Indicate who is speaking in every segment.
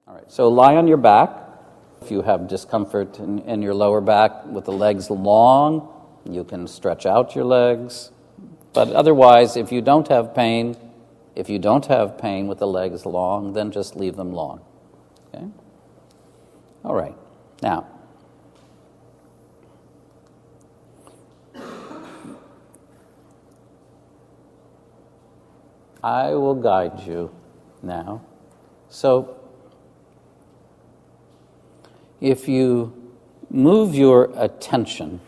Speaker 1: All right, so lie on your back. If you have discomfort in your lower back with the legs long, you can stretch out your legs. But otherwise, if you don't have pain with the legs long, then just leave them long. Okay? All right. Now, I will guide you now. So, if you move your attention,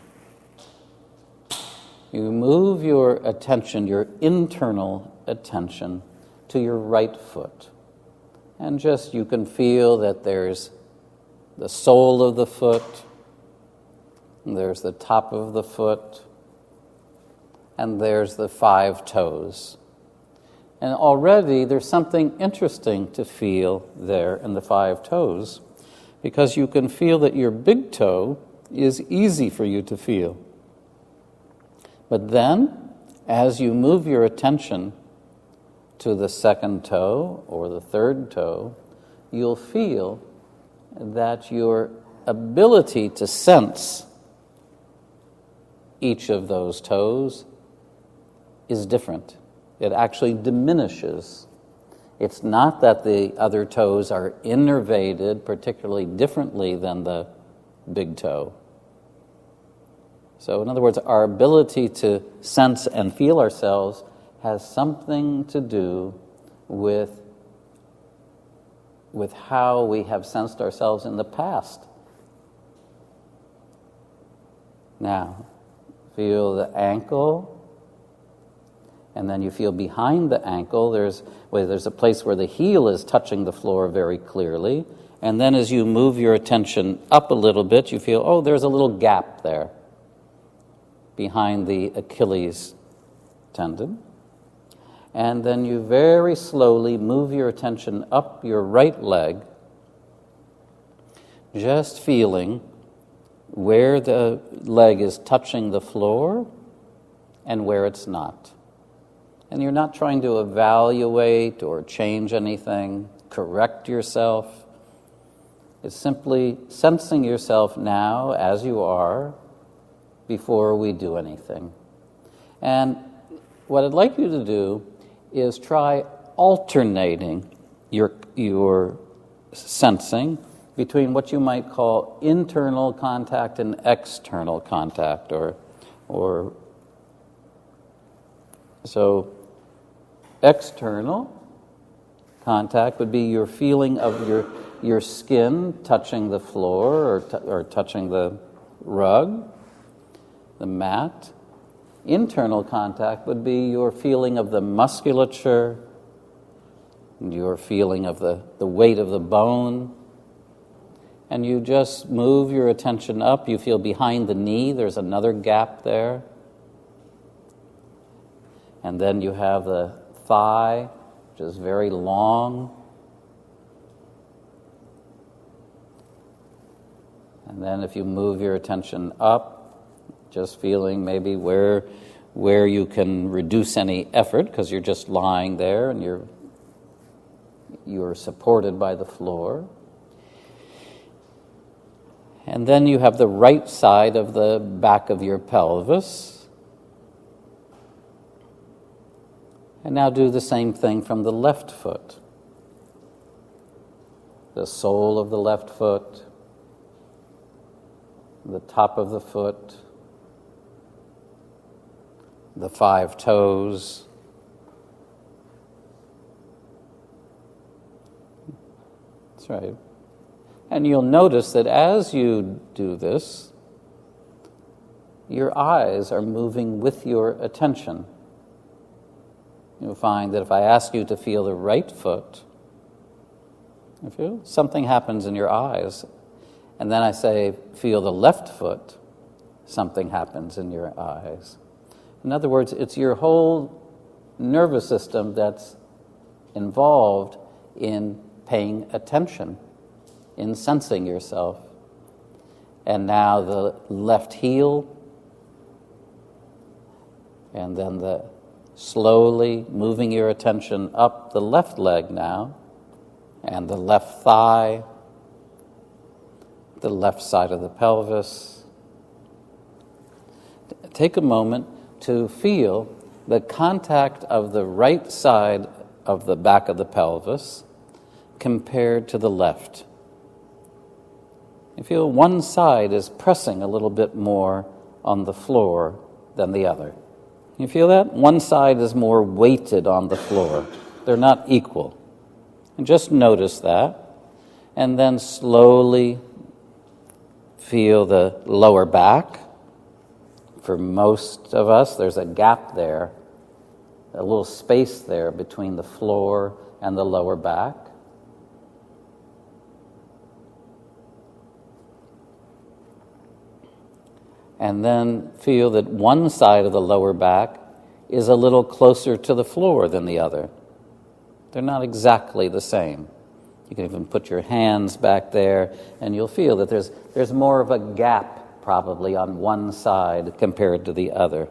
Speaker 1: your internal attention, to your right foot. And just you can feel that there's the sole of the foot, and there's the top of the foot, and there's the 5 toes. And already there's something interesting to feel there in the 5 toes, because you can feel that your big toe is easy for you to feel. But then, as you move your attention to the 2nd toe or the 3rd toe, you'll feel that your ability to sense each of those toes is different. It actually diminishes. It's not that the other toes are innervated particularly differently than the big toe. So in other words, our ability to sense and feel ourselves has something to do with how we have sensed ourselves in the past. Now, feel the ankle, and then you feel behind the ankle, there's a place where the heel is touching the floor very clearly, and then as you move your attention up a little bit, you feel, oh, there's a little gap there behind the Achilles tendon. And then you very slowly move your attention up your right leg, just feeling where the leg is touching the floor and where it's not. And you're not trying to evaluate or change anything, correct yourself. It's simply sensing yourself now as you are before we do anything. And what I'd like you to do is try alternating your sensing between what you might call internal contact and external contact, or so external contact would be your feeling of your skin touching the floor or touching the rug, the mat. Internal contact would be your feeling of the musculature, your feeling of the weight of the bone. And you just move your attention up. You feel behind the knee, there's another gap there. And then you have the thigh, which is very long. And then if you move your attention up, just feeling maybe where you can reduce any effort, because you're just lying there and you're supported by the floor. And then you have the right side of the back of your pelvis. And now do the same thing from the left foot. The sole of the left foot, the top of the foot, the 5 toes. That's right. And you'll notice that as you do this, your eyes are moving with your attention. You'll find that if I ask you to feel the right foot, something happens in your eyes. And then I say, feel the left foot, something happens in your eyes. In other words, it's your whole nervous system that's involved in paying attention, in sensing yourself. And now the left heel, and then slowly moving your attention up the left leg now, and the left thigh, the left side of the pelvis. Take a moment to feel the contact of the right side of the back of the pelvis compared to the left. You feel one side is pressing a little bit more on the floor than the other. You feel that? One side is more weighted on the floor. They're not equal. And just notice that. And then slowly feel the lower back. For most of us, there's a gap there, a little space there between the floor and the lower back. And then feel that one side of the lower back is a little closer to the floor than the other. They're not exactly the same. You can even put your hands back there, and you'll feel that there's more of a gap probably on one side compared to the other.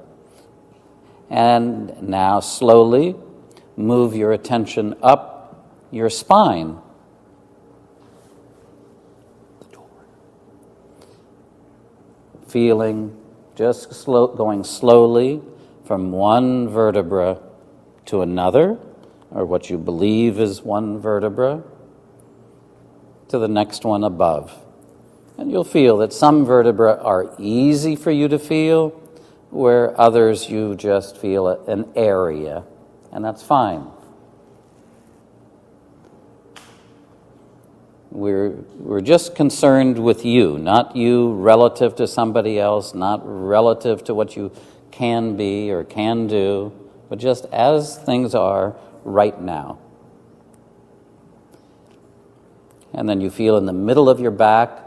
Speaker 1: And now slowly move your attention up your spine. Feeling just going slowly from one vertebra to another, or what you believe is one vertebra, to the next one above. And you'll feel that some vertebrae are easy for you to feel, where others you just feel an area, and that's fine. We're just concerned with you, not you relative to somebody else, not relative to what you can be or can do, but just as things are right now. And then you feel in the middle of your back,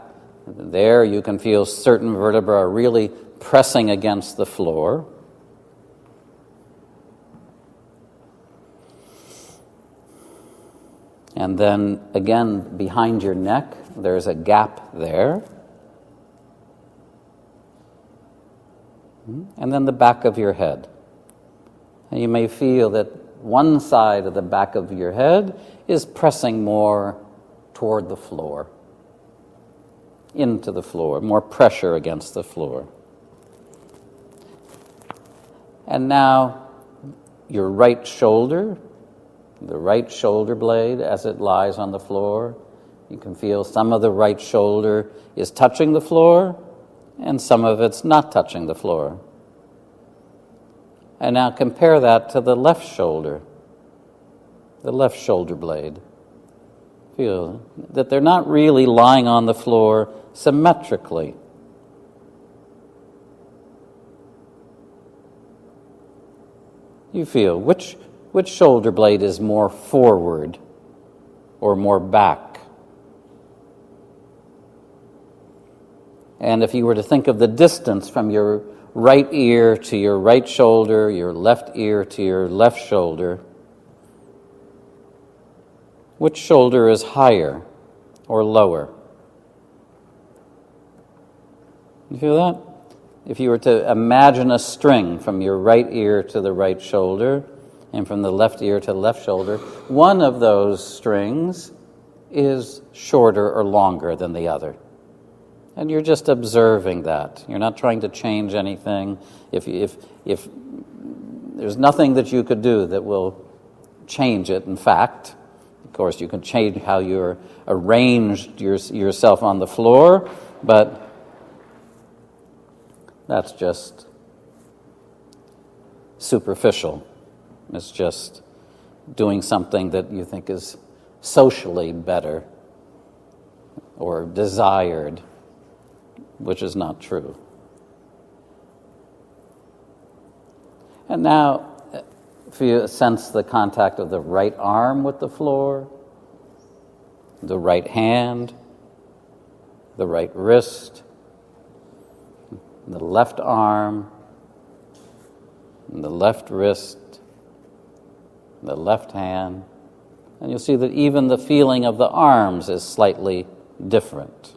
Speaker 1: there you can feel certain vertebrae are really pressing against the floor. And then again, behind your neck, there's a gap there. And then the back of your head. And you may feel that one side of the back of your head is pressing more toward the floor, into the floor, more pressure against the floor. And now your right shoulder, the right shoulder blade as it lies on the floor. You can feel some of the right shoulder is touching the floor and some of it's not touching the floor. And now compare that to the left shoulder blade. Feel that they're not really lying on the floor symmetrically. You feel which shoulder blade is more forward or more back? And if you were to think of the distance from your right ear to your right shoulder, your left ear to your left shoulder, which shoulder is higher or lower? You feel that? If you were to imagine a string from your right ear to the right shoulder and from the left ear to the left shoulder, one of those strings is shorter or longer than the other. And you're just observing that. You're not trying to change anything. If there's nothing that you could do that will change it, in fact. Of course, you can change how you're arranged yourself on the floor, but that's just superficial. It's just doing something that you think is socially better or desired, which is not true. And now, if you sense the contact of the right arm with the floor, the right hand, the right wrist, the left arm, the left wrist, the left hand, and you'll see that even the feeling of the arms is slightly different.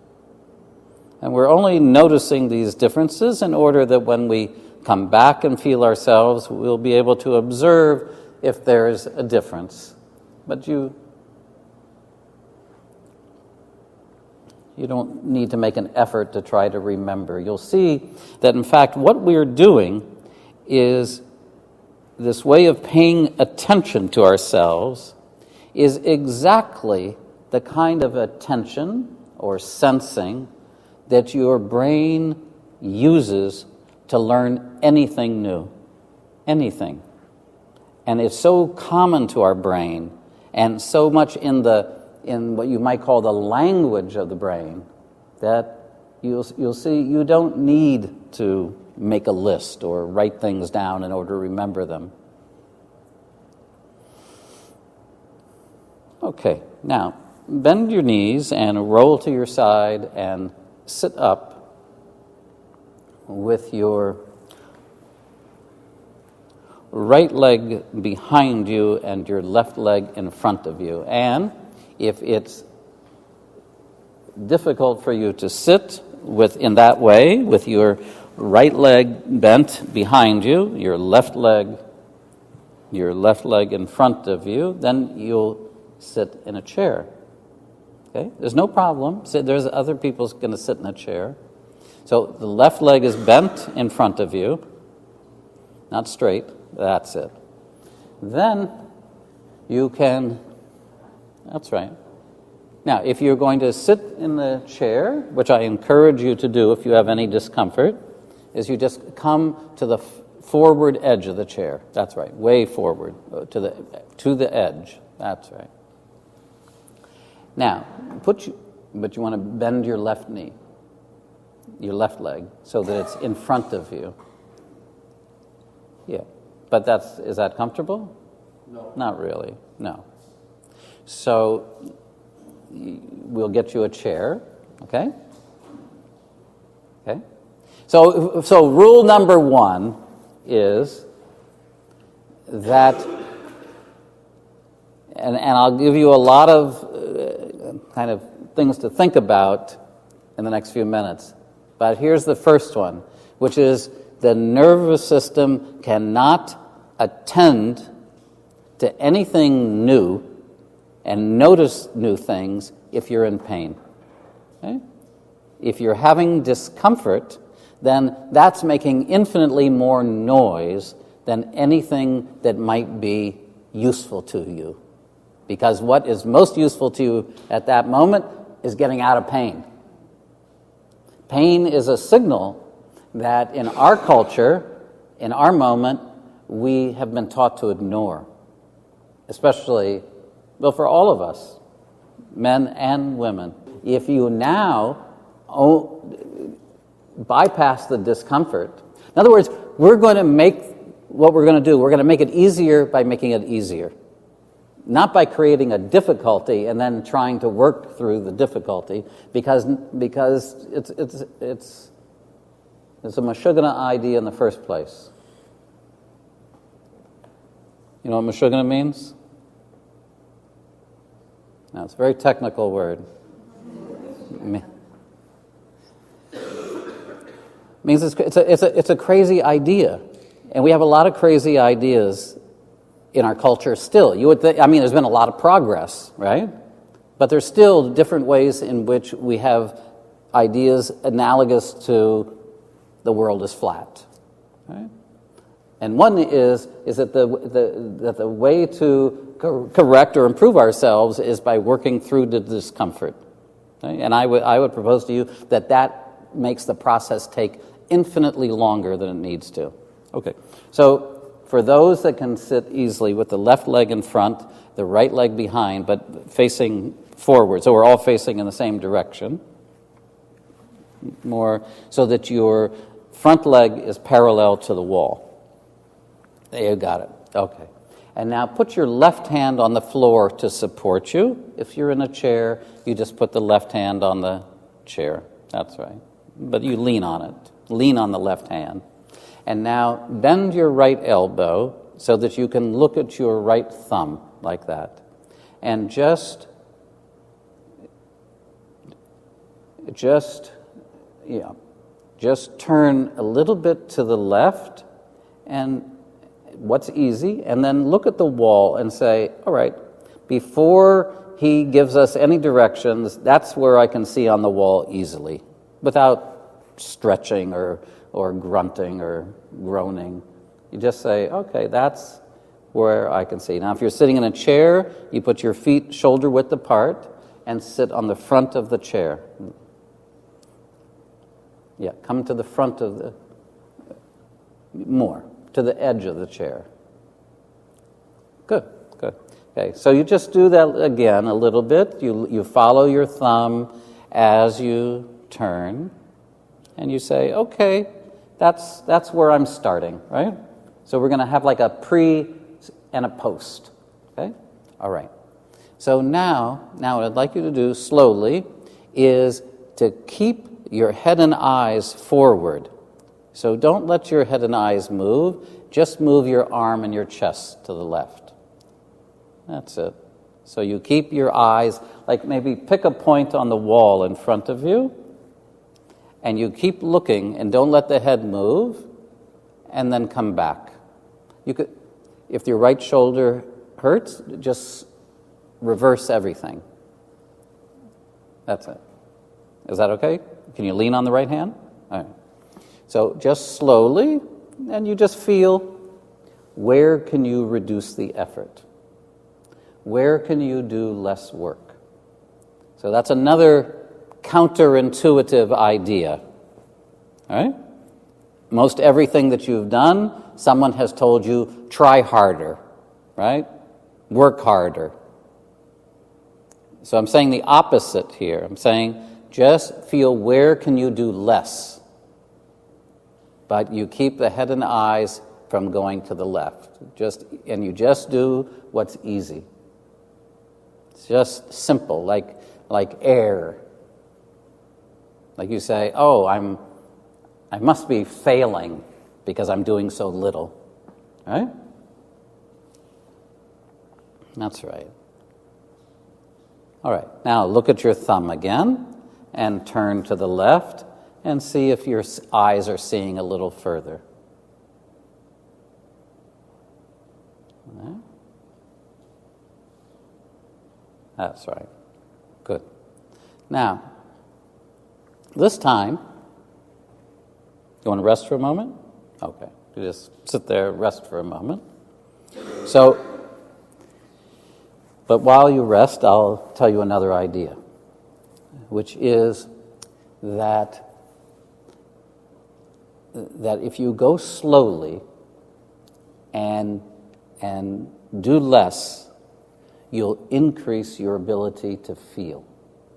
Speaker 1: And we're only noticing these differences in order that when we come back and feel ourselves, we'll be able to observe if there's a difference. But you You don't need to make an effort to try to remember. You'll see that, in fact, what we're doing is this way of paying attention to ourselves is exactly the kind of attention or sensing that your brain uses to learn anything new. Anything. And it's so common to our brain and so much in what you might call the language of the brain that you'll see you don't need to make a list or write things down in order to remember them. Okay, now bend your knees and roll to your side and sit up with your right leg behind you and your left leg in front of you. And if it's difficult for you to sit in that way, with your right leg bent behind you, your left leg in front of you, then you'll sit in a chair. Okay? There's no problem. There's other people's going to sit in a chair. So the left leg is bent in front of you, not straight. That's it. Then you can, that's right. Now, if you're going to sit in the chair, which I encourage you to do if you have any discomfort, is you just come to the forward edge of the chair. That's right, way forward, to the edge. That's right. Now, but you want to bend your left knee, your left leg, so that it's in front of you. Yeah. But is that comfortable? No. Not really, no. So we'll get you a chair, okay? Okay? So rule number one is that, and I'll give you a lot of kind of things to think about in the next few minutes, but here's the first one, which is the nervous system cannot attend to anything new and notice new things if you're in pain. Okay? If you're having discomfort, then that's making infinitely more noise than anything that might be useful to you. Because what is most useful to you at that moment is getting out of pain. Pain is a signal that in our culture, in our moment, we have been taught to ignore. Especially, well, for all of us, men and women. If you now bypass the discomfort, in other words, we're going to make it easier by making it easier. Not by creating a difficulty and then trying to work through the difficulty, because it's a Meshuggah idea in the first place. You know what Meshuggah means? Now, it's a very technical word. It means it's a crazy idea. And we have a lot of crazy ideas in our culture still. You would think, there's been a lot of progress, right? But there's still different ways in which we have ideas analogous to the world is flat, right? And one is that the way to correct or improve ourselves is by working through the discomfort. Okay? And I would propose to you that makes the process take infinitely longer than it needs to. Okay, so for those that can sit easily with the left leg in front, the right leg behind, but facing forward, so we're all facing in the same direction, more so that your front leg is parallel to the wall. There, you got it. Okay. And now put your left hand on the floor to support you. If you're in a chair, you just put the left hand on the chair. That's right. But you lean on it. Lean on the left hand. And now bend your right elbow so that you can look at your right thumb like that. And just turn a little bit to the left, and what's easy, and then look at the wall and say, all right, before he gives us any directions, that's where I can see on the wall easily, without stretching or grunting or groaning. You just say, okay, that's where I can see. Now, if you're sitting in a chair, you put your feet shoulder width apart and sit on the front of the chair. Yeah, come to the front of the, more, to the edge of the chair. Good, good. Okay, so you just do that again a little bit. You follow your thumb as you turn, and you say, okay, that's where I'm starting, right? So we're going to have like a pre and a post, okay? All right. So now what I'd like you to do slowly is to keep your head and eyes forward. So don't let your head and eyes move. Just move your arm and your chest to the left. That's it. So you keep your eyes, like maybe pick a point on the wall in front of you, and you keep looking and don't let the head move, and then come back. You could, if your right shoulder hurts, just reverse everything. That's it. Is that okay? Can you lean on the right hand? All right. So just slowly, and you just feel, where can you reduce the effort? Where can you do less work? So that's another counterintuitive idea. All right? Most everything that you've done, someone has told you, try harder, right? Work harder. So I'm saying the opposite here. I'm saying just feel, where can you do less? But you keep the head and eyes from going to the left. And you just do what's easy. It's just simple, like air. Like you say, oh, I must be failing because I'm doing so little. Right? That's right. All right, now look at your thumb again and turn to the left and see if your eyes are seeing a little further. All right. That's right. Good. Now, this time, you want to rest for a moment? Okay. You just sit there, rest for a moment. But while you rest, I'll tell you another idea, which is that if you go slowly and do less, you'll increase your ability to feel.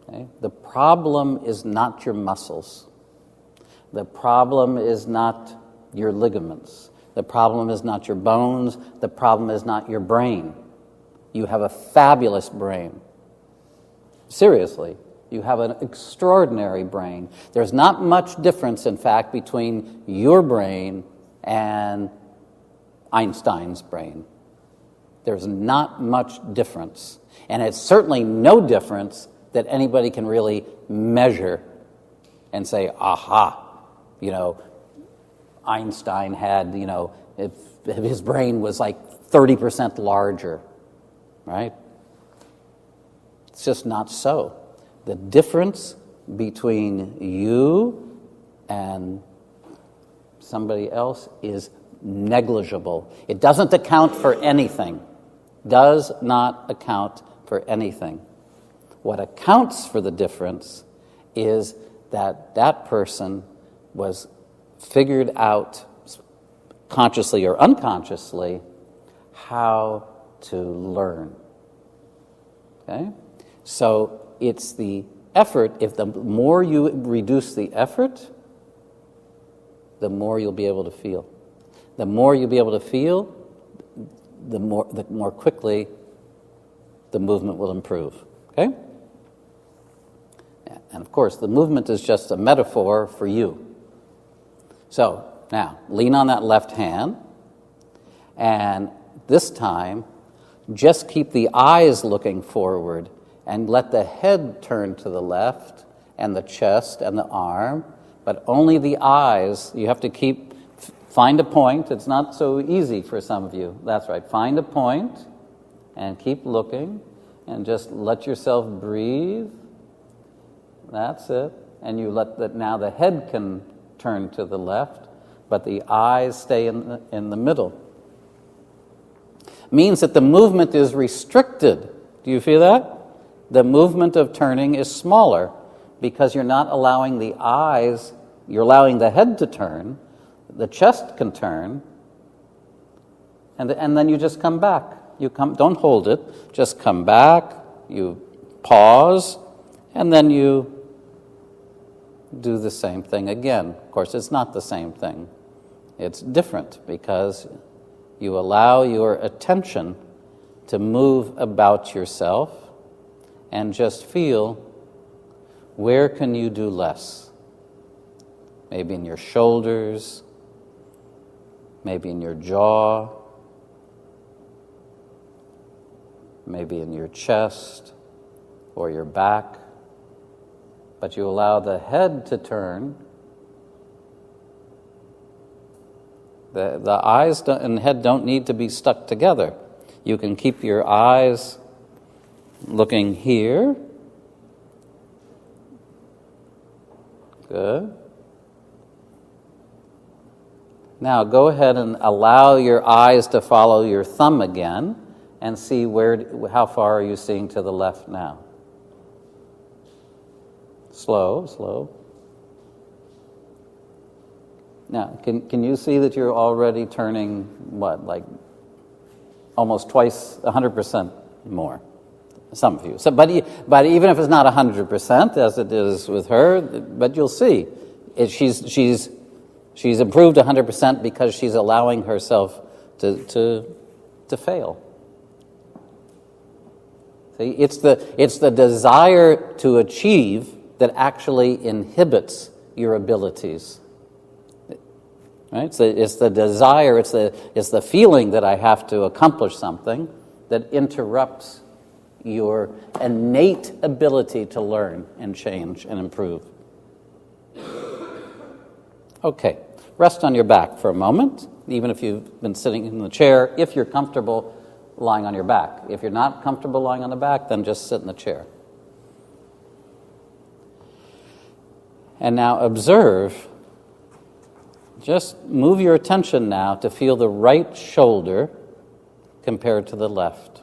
Speaker 1: Okay? The problem is not your muscles. The problem is not your ligaments. The problem is not your bones. The problem is not your brain. You have a fabulous brain. Seriously, you have an extraordinary brain. There's not much difference, in fact, between your brain and Einstein's brain. There's not much difference. And it's certainly no difference that anybody can really measure and say, aha, Einstein had, if his brain was like 30% larger, right? It's just not so. The difference between you and somebody else is negligible. It doesn't account for anything. Does not account for anything. What accounts for the difference is that person was figured out, consciously or unconsciously, how to learn. Okay? So it's the effort. If the more you reduce the effort, the more you'll be able to feel. The more you'll be able to feel, the more quickly the movement will improve. Okay? And of course, the movement is just a metaphor for you. So now, lean on that left hand, and this time, just keep the eyes looking forward and let the head turn to the left and the chest and the arm, but only the eyes. You have to find a point. It's not so easy for some of you. That's right. Find a point and keep looking and just let yourself breathe. That's it. And you let that, now the head can turn to the left, but the eyes stay in the middle. Means that the movement is restricted. Do you feel that? The movement of turning is smaller because you're not allowing the eyes, you're allowing the head to turn, the chest can turn, and then you just come back. Don't hold it, just come back, you pause, and then you do the same thing again. Of course, it's not the same thing. It's different because you allow your attention to move about yourself and just feel, where can you do less? Maybe in your shoulders, maybe in your jaw, maybe in your chest or your back. But you allow the head to turn. The eyes and head don't need to be stuck together. You can keep your eyes looking here. Good. Now go ahead and allow your eyes to follow your thumb again and see how far are you seeing to the left now. Slow, slow. Now, can you see that you're already turning, like almost twice, 100% more? Some of you. So, but even if it's not 100%, as it is with her, but you'll see, she's improved 100% because she's allowing herself to fail. See, it's the desire to achieve that actually inhibits your abilities. Right? So it's the desire, it's the feeling that I have to accomplish something that interrupts your innate ability to learn and change and improve. Okay, rest on your back for a moment, even if you've been sitting in the chair, if you're comfortable lying on your back. If you're not comfortable lying on the back, then just sit in the chair. And now observe. Just move your attention now to feel the right shoulder compared to the left.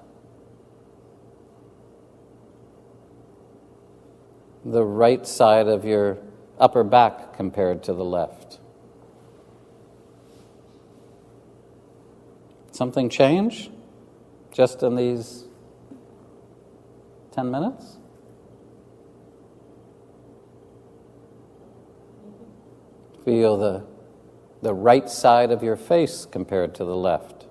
Speaker 1: The right side of your upper back compared to the left. Something change just in these 10 minutes? Feel the right side of your face compared to the left.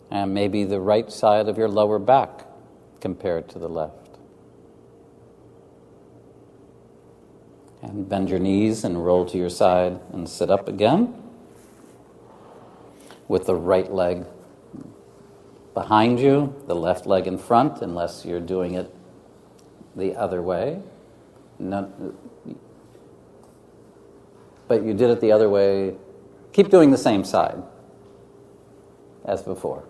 Speaker 1: And maybe the right side of your lower back compared to the left. And bend your knees and roll to your side and sit up again with the right leg behind you, the left leg in front, unless you're doing it the other way. No, but you did it the other way. Keep doing the same side as before.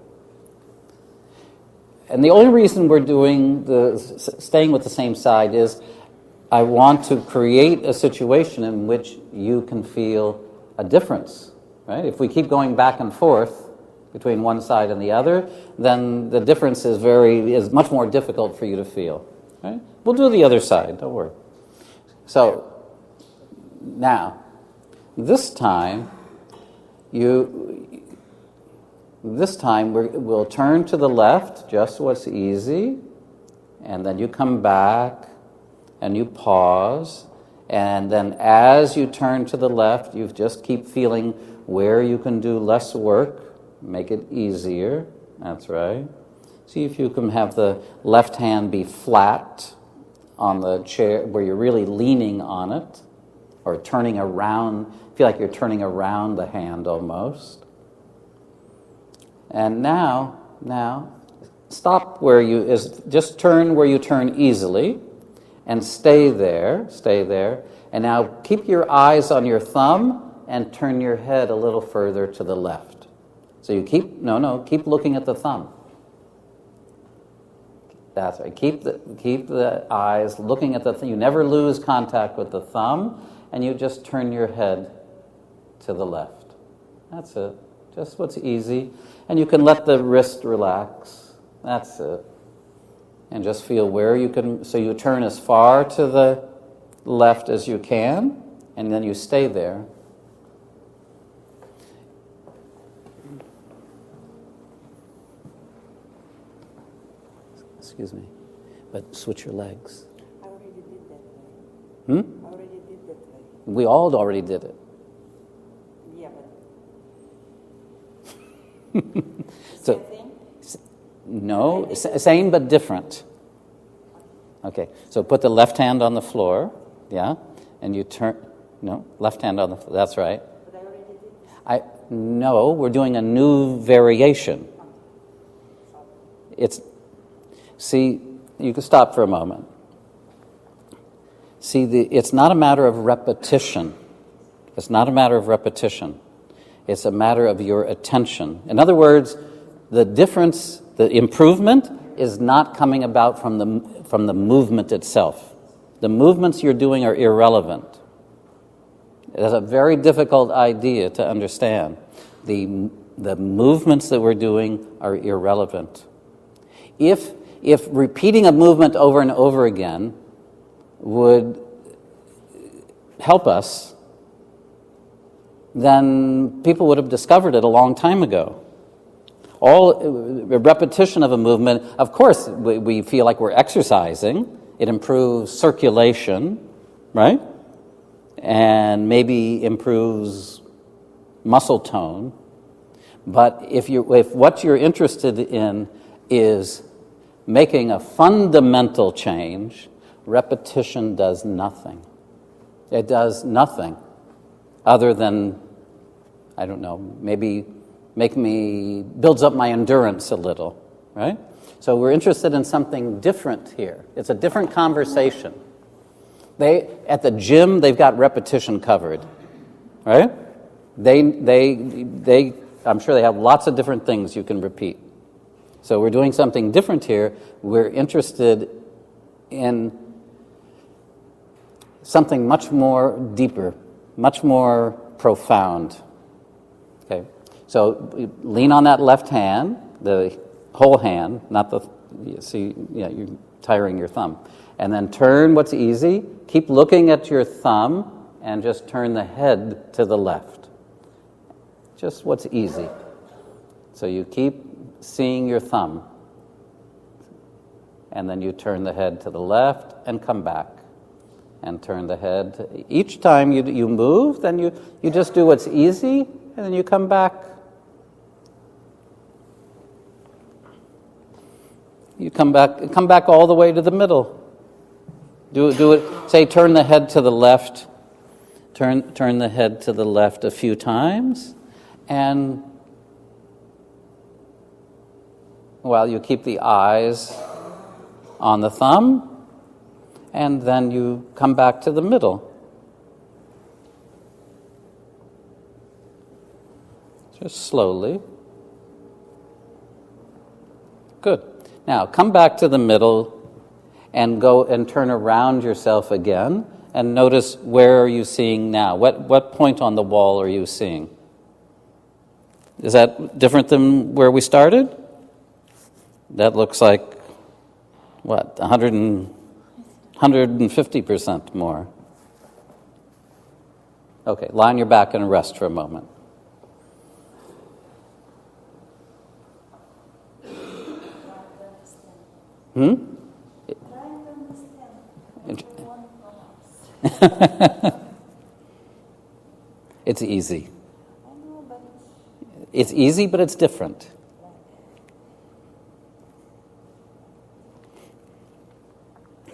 Speaker 1: And the only reason we're staying with the same side is I want to create a situation in which you can feel a difference, right? If we keep going back and forth between one side and the other, then the difference is much more difficult for you to feel. Right? We'll do the other side, don't worry. So now, this time we'll turn to the left, just what's easy, and then you come back and you pause, and then as you turn to the left, you just keep feeling where you can do less work. Make it easier. That's right. See if you can have the left hand be flat on the chair where you're really leaning on it, or turning around. Feel like you're turning around the hand almost. And now stop just turn where you turn easily, And stay there, stay there. And now keep your eyes on your thumb and turn your head a little further to the left. So you keep looking at the thumb. That's right. Keep the eyes looking at the thumb. You never lose contact with the thumb, and you just turn your head to the left. That's it. Just what's easy. And you can let the wrist relax. That's it. And just feel where you can, so you turn as far to the left as you can, and then you stay there. Excuse me, but switch your legs.
Speaker 2: I already did that way. I already did that way.
Speaker 1: We all already did it.
Speaker 2: Yeah, but...
Speaker 1: So, no, same but different. Okay, so put the left hand on the floor, yeah, and you turn, no, left hand on the floor, that's right.
Speaker 2: But I already did this.
Speaker 1: No, we're doing a new variation. See, you can stop for a moment. See, it's not a matter of repetition. It's not a matter of repetition. It's a matter of your attention. In other words, the difference, the improvement is not coming about from the movement itself. The movements you're doing are irrelevant. It's a very difficult idea to understand. The movements that we're doing are irrelevant. If repeating a movement over and over again would help us, then people would have discovered it a long time ago. A repetition of a movement, of course, we feel like we're exercising. It improves circulation, right? And maybe improves muscle tone. But if what you're interested in is making a fundamental change, repetition does nothing. It does nothing other than, I don't know, maybe builds up my endurance a little, right? So we're interested in something different here. It's a different conversation. At the gym, they've got repetition covered, right? I'm sure they have lots of different things you can repeat. So we're doing something different here. We're interested in something much more deeper, much more profound. Okay, so lean on that left hand, the whole hand, not the, you're tiring your thumb. And then turn what's easy. Keep looking at your thumb and just turn the head to the left. Just what's easy. So you keep seeing your thumb. And then you turn the head to the left and come back. And turn the head. Each time you move, then you just do what's easy, and then you come back. You come back all the way to the middle. Do it. Say, turn the head to the left. Turn the head to the left a few times, and while you keep the eyes on the thumb, and then you come back to the middle. Just slowly. Good. Now, come back to the middle and go and turn around yourself again and notice, where are you seeing now? What point on the wall are you seeing? Is that different than where we started? That looks like, what, 150% more. Okay, lie on your back and rest for a moment. It's easy. It's easy, but it's different.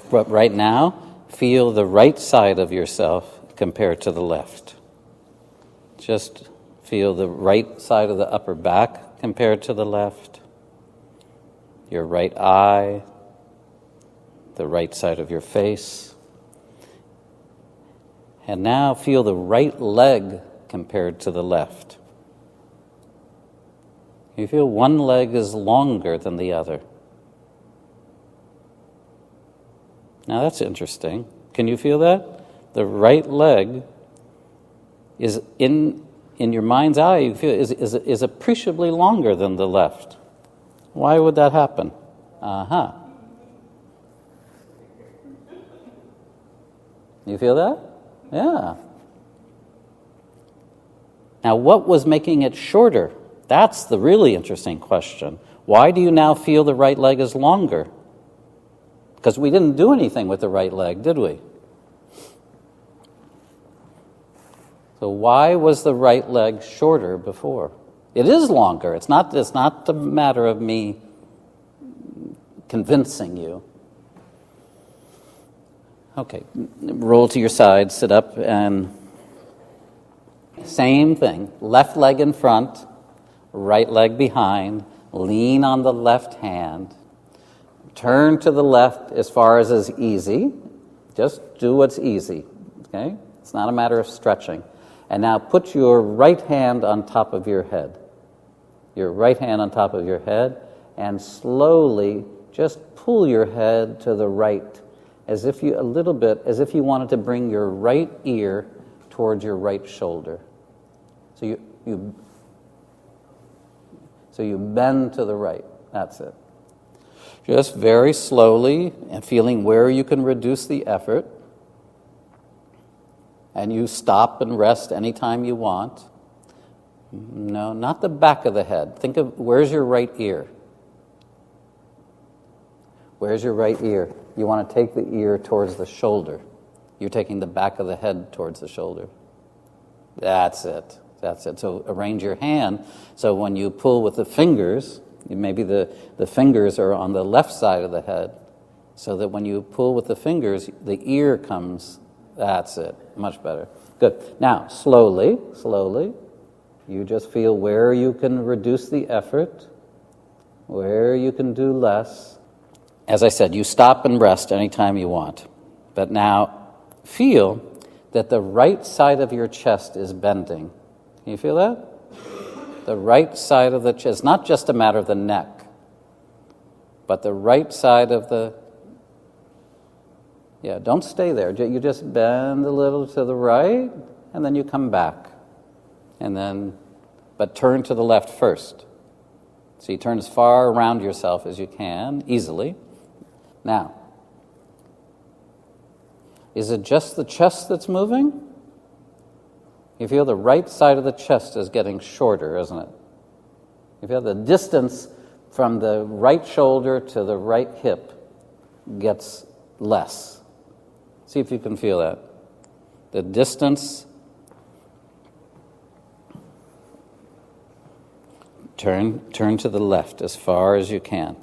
Speaker 1: But right now, feel the right side of yourself compared to the left. Just feel the right side of the upper back compared to the left. Your right eye, the the right side of your face. And now feel the right leg compared to the left. You feel one leg is longer than the other. Now that's interesting. Can you feel that? The right leg is in your mind's eye, you feel is appreciably longer than the left. Why would that happen? Uh-huh. You feel that? Yeah. Now, what was making it shorter? That's the really interesting question. Why do you now feel the right leg is longer? Because we didn't do anything with the right leg, did we? So why was the right leg shorter before? It is longer. It's not a matter of me convincing you. Okay, roll to your side, sit up, and same thing. Left leg in front, right leg behind, lean on the left hand. Turn to the left as far as is easy. Just do what's easy, okay? It's not a matter of stretching. And now put your right hand on top of your head. Your right hand on top of your head, and slowly just pull your head to the right, as if you wanted to bring your right ear towards your right shoulder. So you bend to the right. That's it. Just very slowly, and feeling where you can reduce the effort. And you stop and rest anytime you want. No, not the back of the head. Think of, where's your right ear? Where's your right ear? You want to take the ear towards the shoulder. You're taking the back of the head towards the shoulder. That's it. That's it. So arrange your hand so when you pull with the fingers, maybe the fingers are on the left side of the head, so that when you pull with the fingers, the ear comes. That's it. Much better. Good. Now, slowly, you just feel where you can reduce the effort, where you can do less. As I said, you stop and rest anytime you want. But now, feel that the right side of your chest is bending. Can you feel that? The right side of the chest. It's not just a matter of the neck, but the right side of the... Yeah, don't stay there. You just bend a little to the right, and then you come back. But turn to the left first. So you turn as far around yourself as you can, easily. Now, is it just the chest that's moving? You feel the right side of the chest is getting shorter, isn't it? You feel the distance from the right shoulder to the right hip gets less. See if you can feel that. The distance. Turn to the left as far as you can.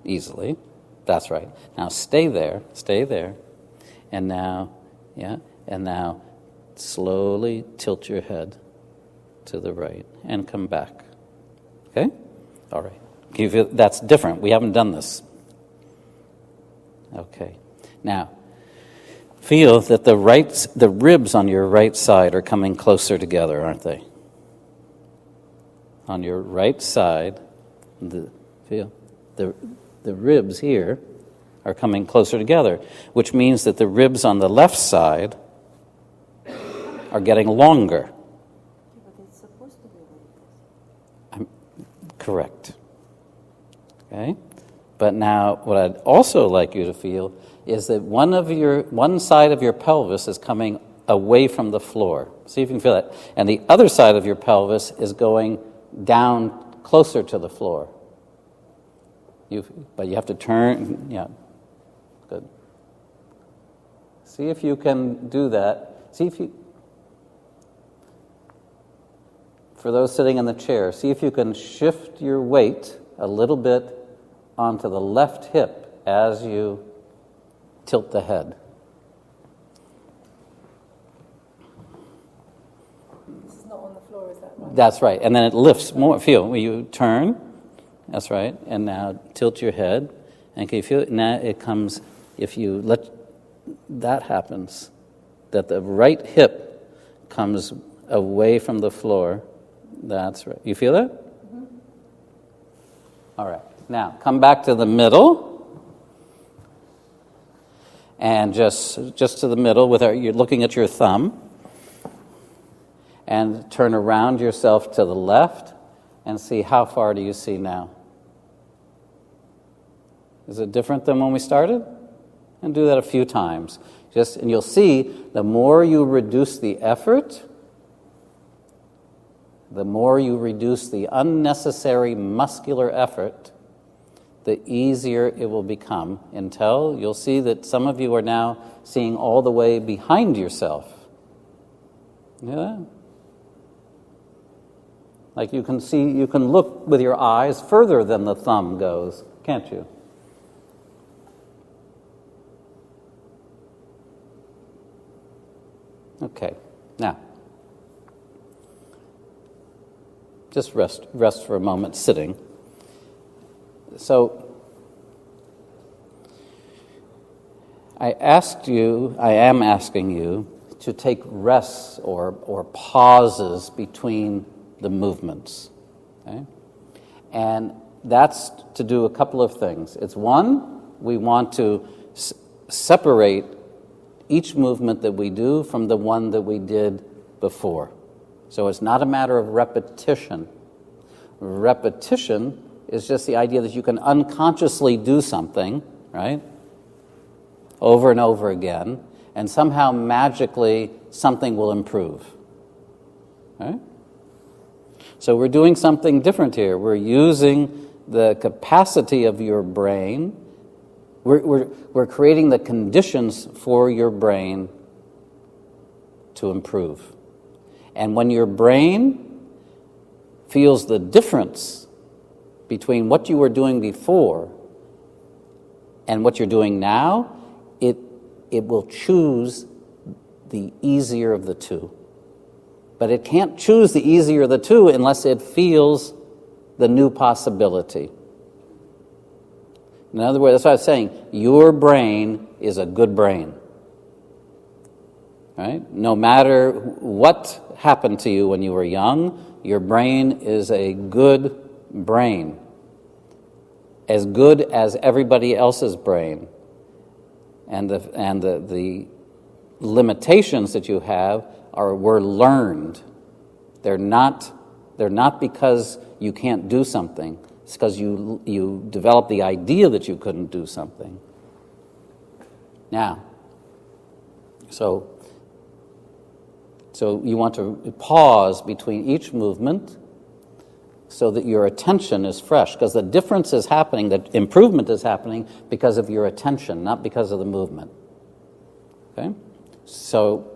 Speaker 1: Easily. That's right. Now stay there. And now slowly tilt your head to the right and come back. Okay? All right. That's different. We haven't done this. Okay. Now, feel that the ribs on your right side are coming closer together, aren't they? On your right side, the ribs here are coming closer together, which means that the ribs on the left side are getting longer.
Speaker 2: But it's supposed to be like this.
Speaker 1: Correct. Okay? But now, what I'd also like you to feel is that one side of your pelvis is coming away from the floor. See if you can feel that. And the other side of your pelvis is going down closer to the floor. But you have to turn, yeah. Good. See if you can do that. For those sitting in the chair, see if you can shift your weight a little bit onto the left hip as you tilt the head.
Speaker 2: This is not on the floor, is that right?
Speaker 1: That's right. And then it lifts more. Feel, when you turn, that's right. And now tilt your head And can you feel it? Now it comes, if you let that happens, that the right hip comes away from the floor. That's right. You feel that? Mm-hmm. All right. Now, come back to the middle. And just to the middle, you're looking at your thumb. And turn around yourself to the left and see how far do you see now. Is it different than when we started? And do that a few times. And you'll see the more you reduce the effort, the more you reduce the unnecessary muscular effort, the easier it will become until you'll see that some of you are now seeing all the way behind yourself. Yeah. Like you can look with your eyes further than the thumb goes, can't you? Okay, now, just rest for a moment sitting. So, I am asking you to take rests or pauses between the movements. Okay? And that's to do a couple of things. It's one, we want to separate each movement that we do from the one that we did before. So it's not a matter of repetition. Repetition is just the idea that you can unconsciously do something, right? Over and over again, and somehow magically something will improve. Right? So we're doing something different here. We're using the capacity of your brain. We're creating the conditions for your brain to improve. And when your brain feels the difference between what you were doing before and what you're doing now, it will choose the easier of the two. But it can't choose the easier of the two unless it feels the new possibility. In other words, that's what I was saying. Your brain is a good brain. Right? No matter what happened to you when you were young, your brain is a good brain. As good as everybody else's brain. And the limitations that you have were learned. They're not because you can't do something. It's because you developed the idea that you couldn't do something. Now, so you want to pause between each movement so that your attention is fresh, because the difference is happening, the improvement is happening because of your attention, not because of the movement. Okay? So,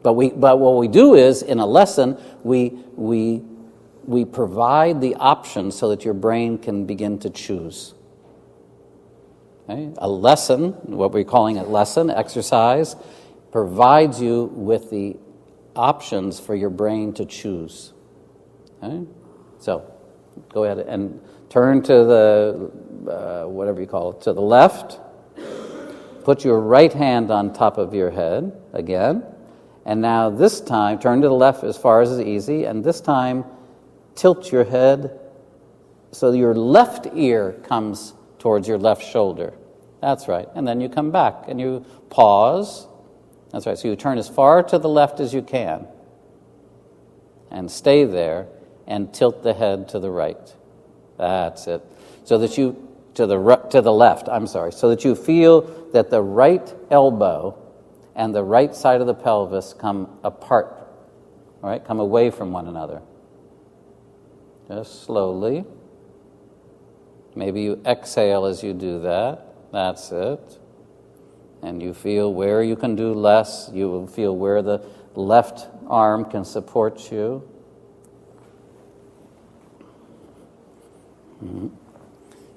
Speaker 1: but what we do is, in a lesson, we provide the options so that your brain can begin to choose. Okay? A lesson, what we're calling a lesson, exercise, provides you with the options for your brain to choose. Okay? So, go ahead and turn to the, whatever you call it, to the left. Put your right hand on top of your head again. And now this time, turn to the left as far as is easy, and this time, tilt your head so your left ear comes towards your left shoulder. That's right. And then you come back and you pause. That's right. So you turn as far to the left as you can and stay there and tilt the head to the right. That's it. So that you, to the left, so that you feel that the right elbow and the right side of the pelvis come apart, all right, come away from one another. Just slowly. Maybe you exhale as you do that. That's it. And you feel where you can do less. You will feel where the left arm can support you. Mm-hmm.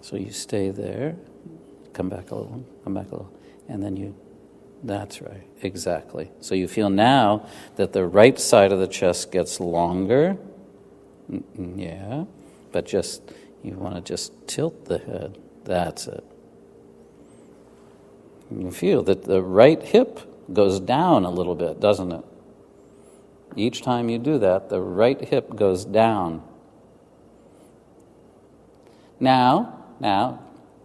Speaker 1: So you stay there. Come back a little. And then that's right, exactly. So you feel now that the right side of the chest gets longer. Yeah, but you want to just tilt the head. That's it. You feel that the right hip goes down a little bit, doesn't it? Each time you do that, the right hip goes down. Now,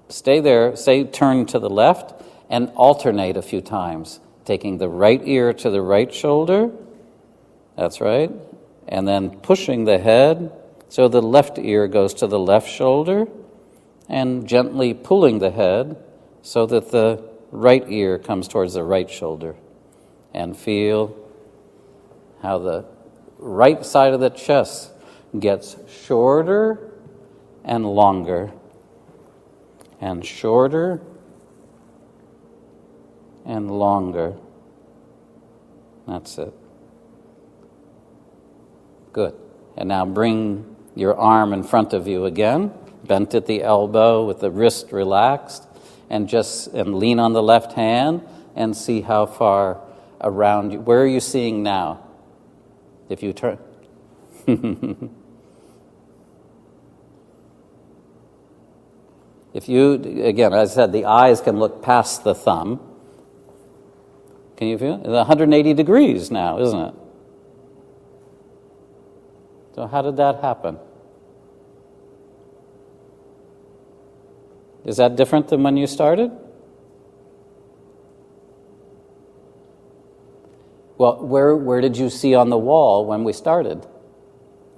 Speaker 1: stay there, say turn to the left, and alternate a few times, taking the right ear to the right shoulder, that's right, and then pushing the head so the left ear goes to the left shoulder, and gently pulling the head so that the right ear comes towards the right shoulder. And feel how the right side of the chest gets shorter and longer, and shorter and longer. That's it. Good. And now bring your arm in front of you again, bent at the elbow with the wrist relaxed, and lean on the left hand and see how far around you. Where are you seeing now? If you turn. If you, again, as I said, the eyes can look past the thumb. Can you feel it? It's 180 degrees now, isn't it? So how did that happen? Is that different than when you started? Well, where did you see on the wall when we started?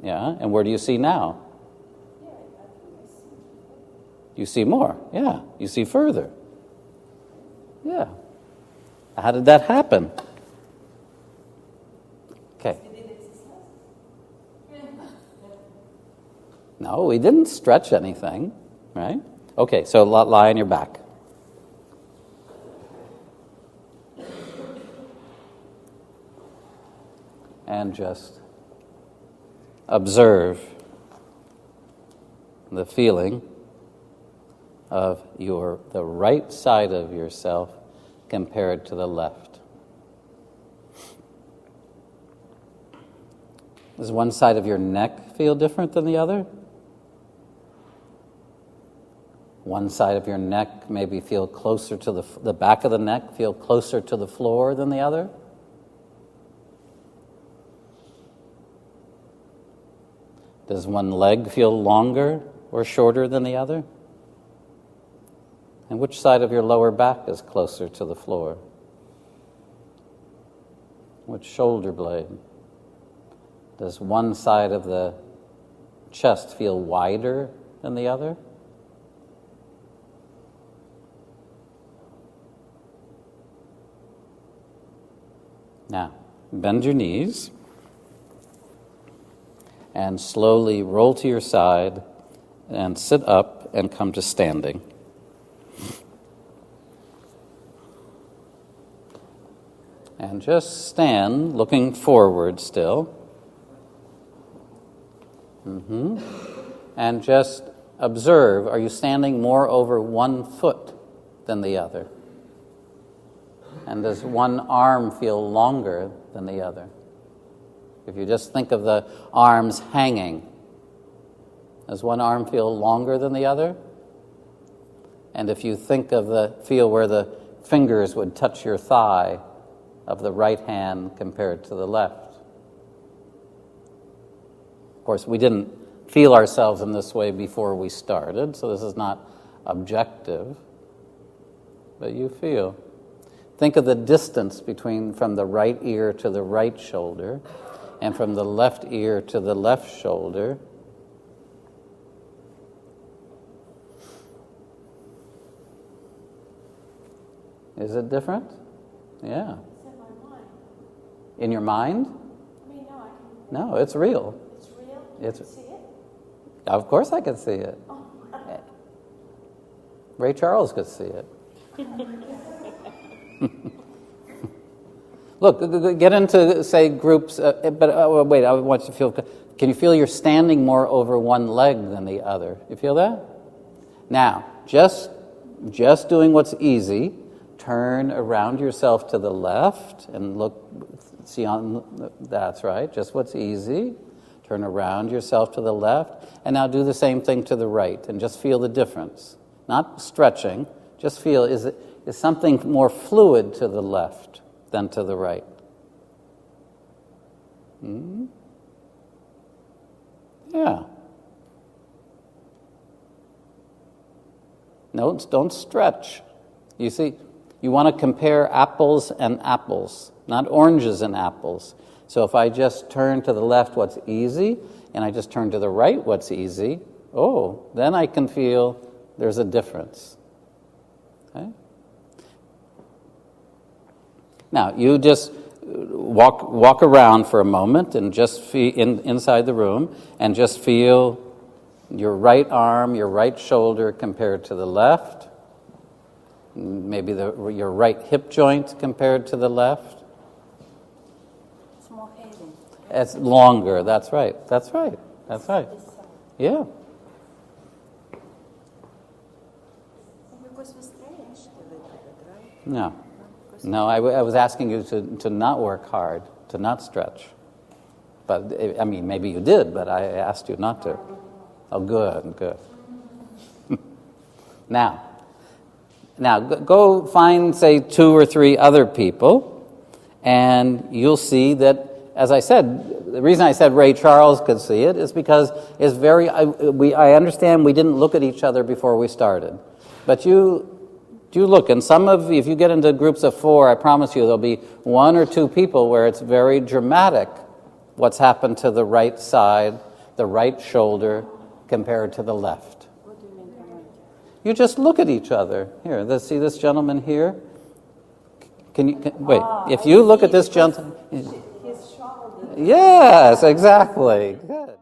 Speaker 1: Yeah, and where do you see now? You see more, yeah. You see further. Yeah. How did that happen? Okay. No, we didn't stretch anything, right? Okay, so lie on your back. And just observe the feeling of the right side of yourself compared to the left. Does one side of your neck feel different than the other? One side of your neck maybe feel closer to the back of the neck, feel closer to the floor than the other? Does one leg feel longer or shorter than the other? And which side of your lower back is closer to the floor? Which shoulder blade? Does one side of the chest feel wider than the other? Now, bend your knees and slowly roll to your side and sit up and come to standing. And just stand looking forward still. And just observe, are you standing more over one foot than the other? And does one arm feel longer than the other? If you just think of the arms hanging, does one arm feel longer than the other? And if you think of feel where the fingers would touch your thigh of the right hand compared to the left. Of course, we didn't feel ourselves in this way before we started, so this is not objective, but you feel. Think of the distance from the right ear to the right shoulder and from the left ear to the left shoulder. Is it different? Yeah. In your mind?
Speaker 2: I mean, no, I can.
Speaker 1: No, it's real.
Speaker 2: It's real?
Speaker 1: It's,
Speaker 2: You can see it?
Speaker 1: of course I could see it.
Speaker 2: Oh.
Speaker 1: Ray Charles could see it. Look, get into, say, groups, wait, I want you to feel, can you feel you're standing more over one leg than the other? You feel that? Now, just doing what's easy, turn around yourself to the left and look, see on, that's right, just what's easy. Turn around yourself to the left, and now do the same thing to the right, and just feel the difference. Not stretching, just feel, is something more fluid to the left than to the right. Yeah. No, don't stretch. You see, you want to compare apples and apples, not oranges and apples. So if I just turn to the left, what's easy, and I just turn to the right, what's easy, then I can feel there's a difference. Okay? Now, you just walk around for a moment and just feel inside the room and just feel your right arm, your right shoulder compared to the left, maybe your right hip joint compared to the left.
Speaker 2: It's more heavy.
Speaker 1: It's longer. That's right. Yeah.
Speaker 2: Because we stretched a little bit, right?
Speaker 1: No, I was asking you to not work hard, to not stretch. But, I mean, maybe you did, but I asked you not to. Oh, good. Now, go find, say, 2 or 3 other people, and you'll see that, as I said, the reason I said Ray Charles could see it is because it's I understand we didn't look at each other before we started. But you look, and if you get into groups of 4, I promise you there'll be 1 or 2 people where it's very dramatic what's happened to the right side, the right shoulder, compared to the left.
Speaker 2: What do you mean dramatic?
Speaker 1: You just look at each other. Here, see this gentleman here? Wait, if you look at this gentleman...
Speaker 2: His shoulder.
Speaker 1: Yes, exactly. Good.